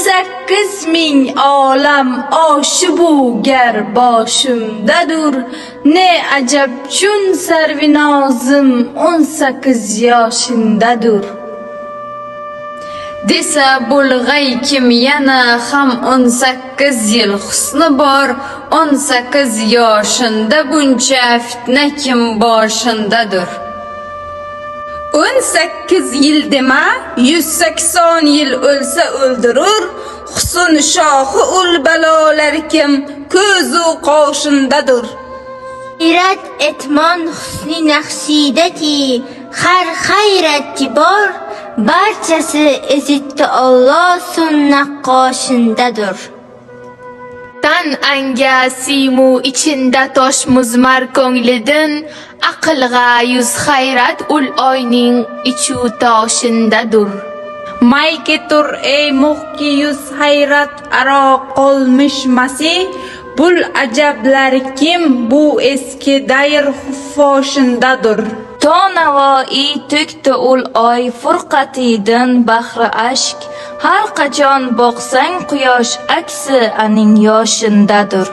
18.000 olam oshi bu gar boshimdadur. Ne ajab chun sarvinozim 18 yoshindadur. Desa bo'lg'ay kim yana ham 18 yil husni bor. 18 yoshinda buncha fitna kim boshindadur. 18 yil dema 180 yil o'lsa o'ldirur. Husn shohi ul balolar kim ko'zu qoshindadur. Hayrat etmon husni naqshidati har hayratki bor. Barchasi ezitdi Alloh sunnat qoshindadur. Tan anga simu içinde tosh muzmar ko'nglidan aqlga yuz hayrat ul oyning ichu toshindadur. Mayke tur ey muhki yuz hayrat aro qolmish masih. Bul ajablar kim bu eski dayr xuffoshindadur. To navoiy to'kdi ul oy furqatidan bahri ashk. Har qachon boqsang quyosh aksi aning yoshindadur.